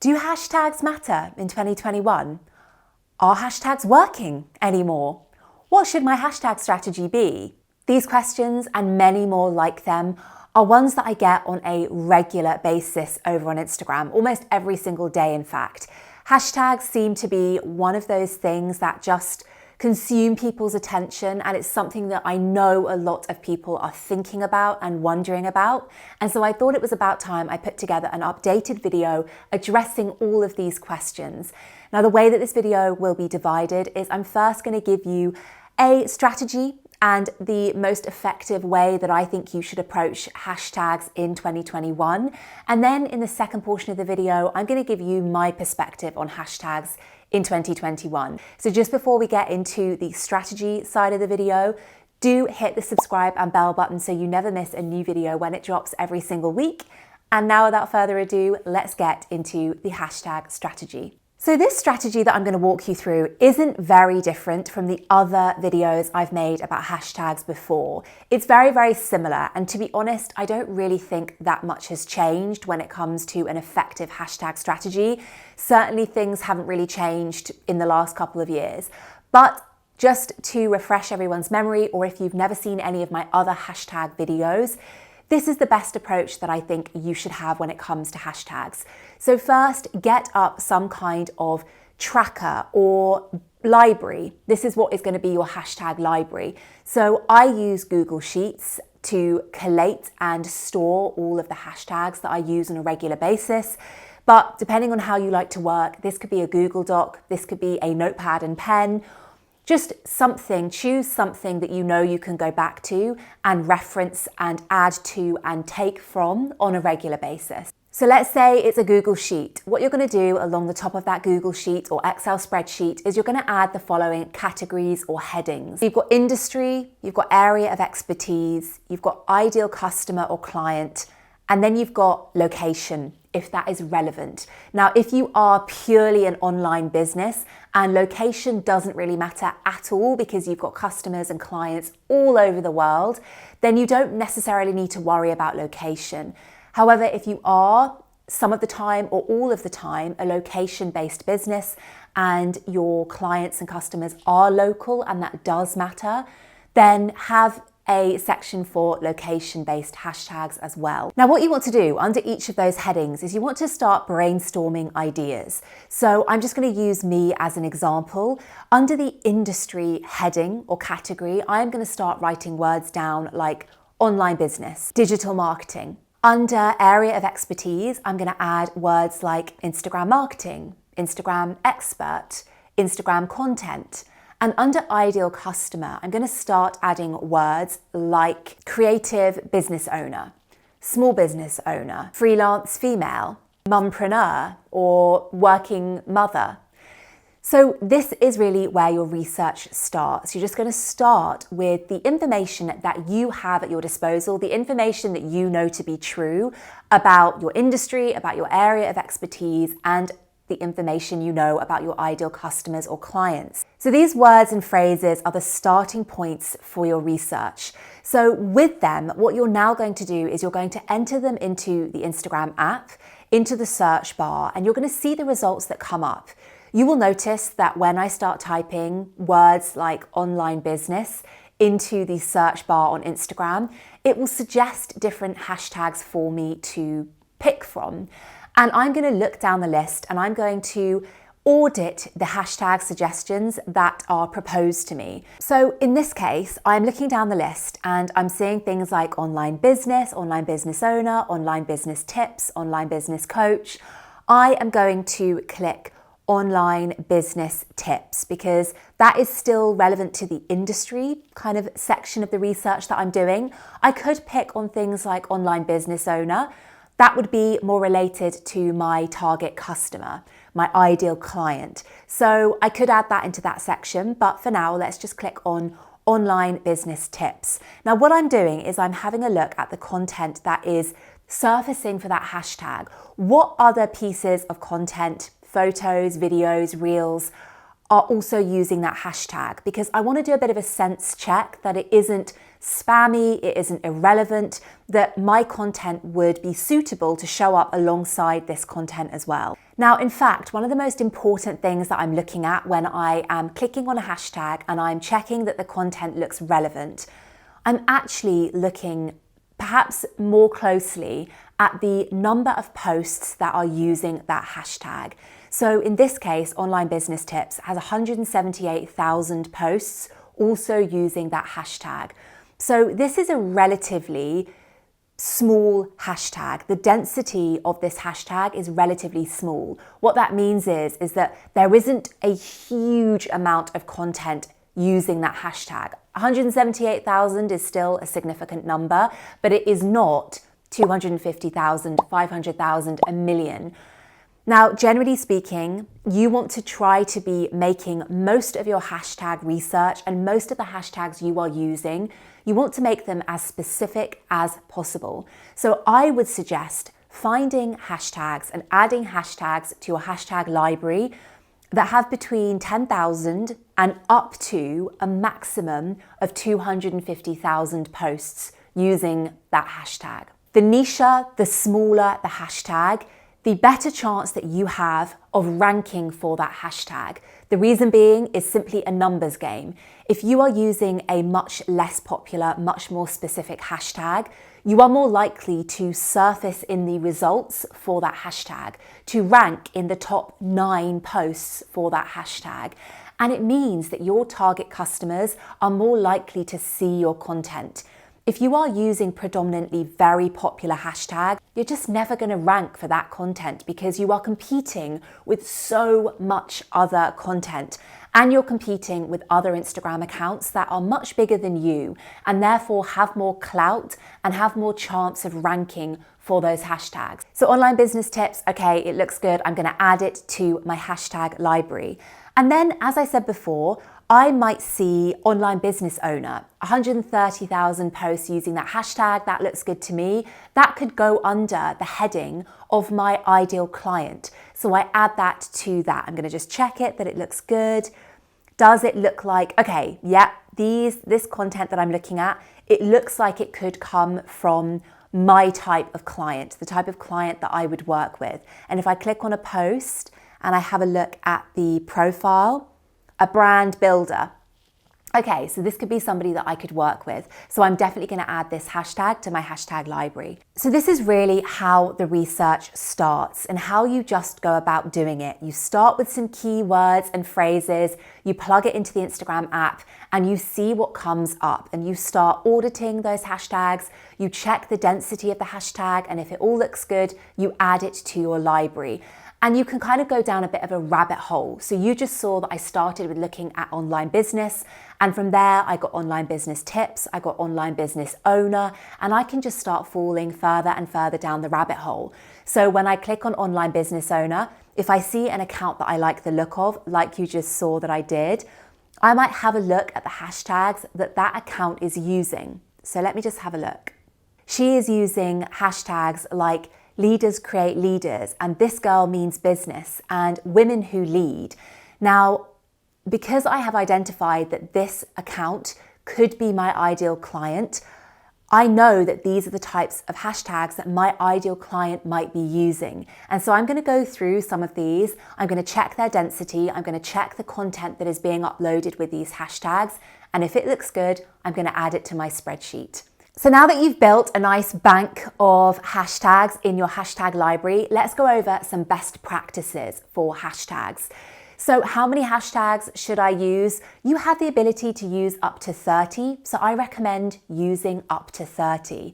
Do hashtags matter in 2021? Are hashtags working anymore? What should my hashtag strategy be? These questions and many more like them are ones that I get on a regular basis over on Instagram, almost every single day in fact. Hashtags seem to be one of those things that just consume people's attention, and it's something that I know a lot of people are thinking about and wondering about. And so I thought it was about time I put together an updated video addressing all of these questions. Now, the way that this video will be divided is I'm first going to give you a strategy and the most effective way that I think you should approach hashtags in 2021. And then in the second portion of the video, I'm going to give you my perspective on hashtags in 2021. So just before we get into the strategy side of the video, do hit the subscribe and bell button so you never miss a new video when it drops every single week. And now without further ado, let's get into the hashtag strategy. So this strategy that I'm going to walk you through isn't very different from the other videos I've made about hashtags before. It's very, very similar. And to be honest, I don't really think that much has changed when it comes to an effective hashtag strategy. Certainly things haven't really changed in the last couple of years. But just to refresh everyone's memory, or if you've never seen any of my other hashtag videos, this is the best approach that I think you should have when it comes to hashtags. So first, get up some kind of tracker or library. This is what is going to be your hashtag library. So I use Google Sheets to collate and store all of the hashtags that I use on a regular basis. But depending on how you like to work, this could be a Google Doc, this could be a notepad and pen. Just something, choose something that you know you can go back to and reference and add to and take from on a regular basis. So let's say it's a Google Sheet. What you're going to do along the top of that Google Sheet or Excel spreadsheet is you're going to add the following categories or headings. You've got industry, you've got area of expertise, you've got ideal customer or client, and then you've got location, if that is relevant. Now, if you are purely an online business and location doesn't really matter at all because you've got customers and clients all over the world, then you don't necessarily need to worry about location. However, if you are some of the time or all of the time a location-based business and your clients and customers are local and that does matter, then have a section for location-based hashtags as well. Now, what you want to do under each of those headings is you want to start brainstorming ideas. So I'm just going to use me as an example. Under the industry heading or category, I'm going to start writing words down like online business, digital marketing. Under area of expertise, I'm going to add words like Instagram marketing, Instagram expert, Instagram content. And under ideal customer, I'm going to start adding words like creative business owner, small business owner, freelance female, mumpreneur, or working mother. So this is really where your research starts. You're just going to start with the information that you have at your disposal, the information that you know to be true about your industry, about your area of expertise, and the information you know about your ideal customers or clients. So these words and phrases are the starting points for your research. So with them, what you're now going to do is you're going to enter them into the Instagram app, into the search bar, and you're going to see the results that come up. You will notice that when I start typing words like online business into the search bar on Instagram, it will suggest different hashtags for me to pick from. And I'm going to look down the list and I'm going to audit the hashtag suggestions that are proposed to me. So in this case, I'm looking down the list and I'm seeing things like online business owner, online business tips, online business coach. I am going to click online business tips because that is still relevant to the industry kind of section of the research that I'm doing. I could pick on things like online business owner. That would be more related to my target customer, my ideal client. So I could add that into that section, but for now, let's just click on online business tips. Now, what I'm doing is I'm having a look at the content that is surfacing for that hashtag. What other pieces of content, photos, videos, reels, are also using that hashtag? Because I want to do a bit of a sense check that it isn't spammy, it isn't irrelevant, that my content would be suitable to show up alongside this content as well. Now, in fact, one of the most important things that I'm looking at when I am clicking on a hashtag and I'm checking that the content looks relevant, I'm actually looking perhaps more closely at the number of posts that are using that hashtag. So in this case, Online Business Tips has 178,000 posts also using that hashtag. So this is a relatively small hashtag. The density of this hashtag is relatively small. What that means is that there isn't a huge amount of content using that hashtag. 178,000 is still a significant number, but it is not 250,000, 500,000, a million. Now, generally speaking, you want to try to be making most of your hashtag research and most of the hashtags you are using, you want to make them as specific as possible. So I would suggest finding hashtags and adding hashtags to your hashtag library that have between 10,000 and up to a maximum of 250,000 posts using that hashtag. The nicher, the smaller the hashtag, the better chance that you have of ranking for that hashtag. The reason being is simply a numbers game. If you are using a much less popular, much more specific hashtag, you are more likely to surface in the results for that hashtag, to rank in the top 9 posts for that hashtag. And it means that your target customers are more likely to see your content. If you are using predominantly very popular hashtags, you're just never going to rank for that content because you are competing with so much other content and you're competing with other Instagram accounts that are much bigger than you and therefore have more clout and have more chance of ranking for those hashtags. So Online Business Tips, okay, it looks good. I'm going to add it to my hashtag library. And then, as I said before, I might see Online Business Owner, 130,000 posts using that hashtag. That looks good to me. That could go under the heading of my ideal client. So I add that to that. I'm going to just check it that it looks good. Does it look like, okay, yeah, this content that I'm looking at, it looks like it could come from my type of client, the type of client that I would work with. And if I click on a post and I have a look at the profile, a brand builder. Okay, so this could be somebody that I could work with. So I'm definitely going to add this hashtag to my hashtag library. So this is really how the research starts and how you just go about doing it. You start with some keywords and phrases, you plug it into the Instagram app and you see what comes up and you start auditing those hashtags, you check the density of the hashtag and if it all looks good, you add it to your library. And you can kind of go down a bit of a rabbit hole. So you just saw that I started with looking at online business. And from there, I got Online Business Tips, I got Online Business Owner, and I can just start falling further and further down the rabbit hole. So when I click on Online Business Owner, if I see an account that I like the look of, like you just saw that I did, I might have a look at the hashtags that that account is using. So let me just have a look. She is using hashtags like leaders create leaders, and this girl means business, and women who lead. Now, because I have identified that this account could be my ideal client, I know that these are the types of hashtags that my ideal client might be using. And so I'm going to go through some of these. I'm going to check their density. I'm going to check the content that is being uploaded with these hashtags. And if it looks good, I'm going to add it to my spreadsheet. So now that you've built a nice bank of hashtags in your hashtag library, let's go over some best practices for hashtags. So how many hashtags should I use? You have the ability to use up to 30, so I recommend using up to 30.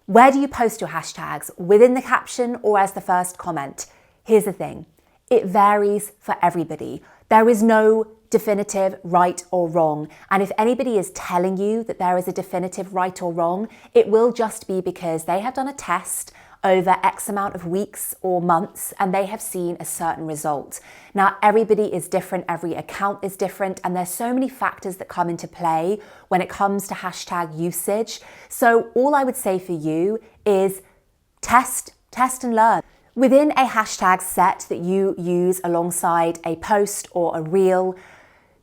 Where do you post your hashtags? Within the caption or as the first comment? Here's the thing, it varies for everybody. There is no definitive right or wrong. And if anybody is telling you that there is a definitive right or wrong, it will just be because they have done a test over X amount of weeks or months and they have seen a certain result. Now, everybody is different, every account is different, and there's so many factors that come into play when it comes to hashtag usage. So all I would say for you is test and learn. Within a hashtag set that you use alongside a post or a reel,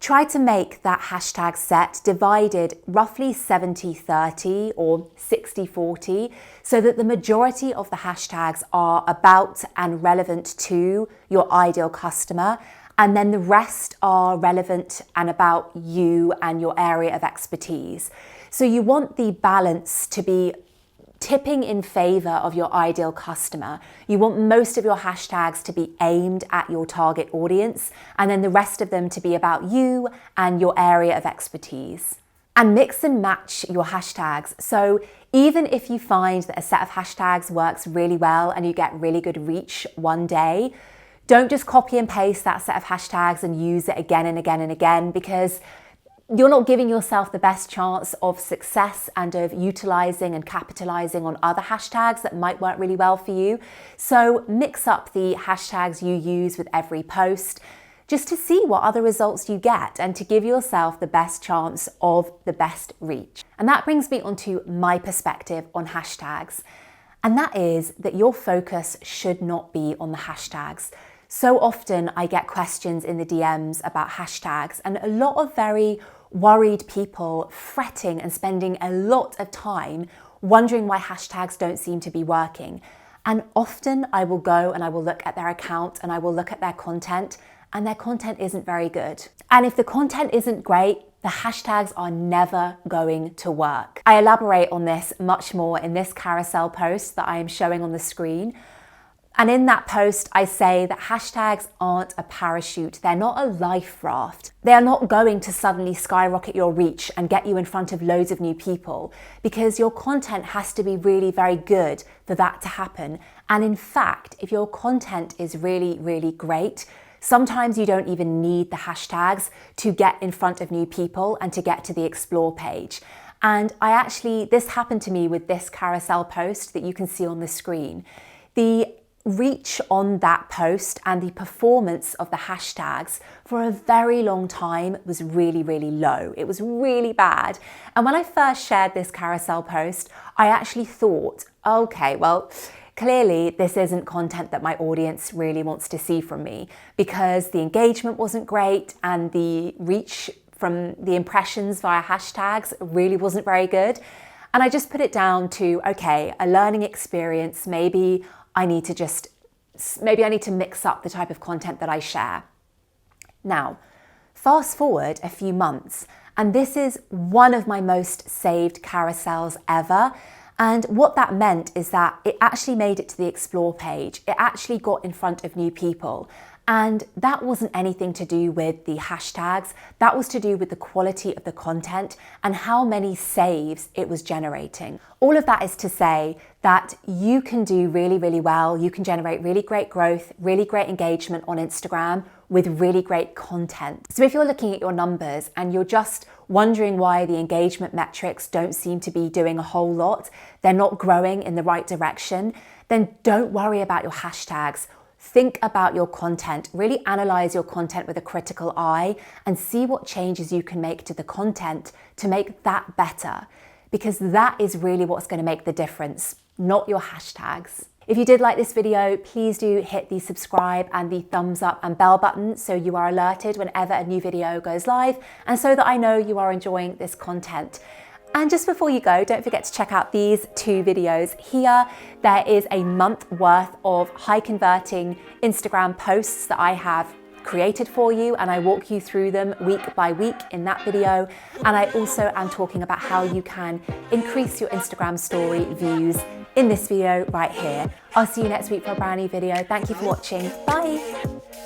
try to make that hashtag set divided roughly 70-30 or 60-40 so that the majority of the hashtags are about and relevant to your ideal customer, and then the rest are relevant and about you and your area of expertise. So you want the balance to be tipping in favor of your ideal customer. You want most of your hashtags to be aimed at your target audience, and then the rest of them to be about you and your area of expertise. And mix and match your hashtags. So even if you find that a set of hashtags works really well and you get really good reach one day, don't just copy and paste that set of hashtags and use it again and again and again, because you're not giving yourself the best chance of success and of utilizing and capitalizing on other hashtags that might work really well for you. So mix up the hashtags you use with every post just to see what other results you get and to give yourself the best chance of the best reach. And that brings me onto my perspective on hashtags. And that is that your focus should not be on the hashtags. So often I get questions in the DMs about hashtags, and a lot of very worried people fretting and spending a lot of time wondering why hashtags don't seem to be working. And often I will go and I will look at their account and I will look at their content, and their content isn't very good. And if the content isn't great, the hashtags are never going to work. I elaborate on this much more in this carousel post that I am showing on the screen. And in that post, I say that hashtags aren't a parachute. They're not a life raft. They are not going to suddenly skyrocket your reach and get you in front of loads of new people, because your content has to be really very good for that to happen. And in fact, if your content is really, really great, sometimes you don't even need the hashtags to get in front of new people and to get to the explore page. And this happened to me with this carousel post that you can see on the screen. The reach on that post and the performance of the hashtags for a very long time was really, really low. It was really bad. And when I first shared this carousel post, I actually thought, okay, well, clearly this isn't content that my audience really wants to see from me, because the engagement wasn't great and the reach from the impressions via hashtags really wasn't very good. And I just put it down to, okay, a learning experience. Maybe I need to mix up the type of content that I share. Now, fast forward a few months, and this is one of my most saved carousels ever. And what that meant is that it actually made it to the explore page. It actually got in front of new people. And that wasn't anything to do with the hashtags. That was to do with the quality of the content and how many saves it was generating. All of that is to say that you can do really, really well. You can generate really great growth, really great engagement on Instagram with really great content. So if you're looking at your numbers and you're just wondering why the engagement metrics don't seem to be doing a whole lot, they're not growing in the right direction, then don't worry about your hashtags. Think about your content, really analyze your content with a critical eye and see what changes you can make to the content to make that better, because that is really what's going to make the difference, not your hashtags. If you did like this video, please do hit the subscribe and the thumbs up and bell button so you are alerted whenever a new video goes live, and so that I know you are enjoying this content. And just before you go, don't forget to check out these 2 videos here. There is a month worth of high converting Instagram posts that I have created for you, and I walk you through them week by week in that video. And I also am talking about how you can increase your Instagram story views in this video right here. I'll see you next week for a brand new video. Thank you for watching. Bye.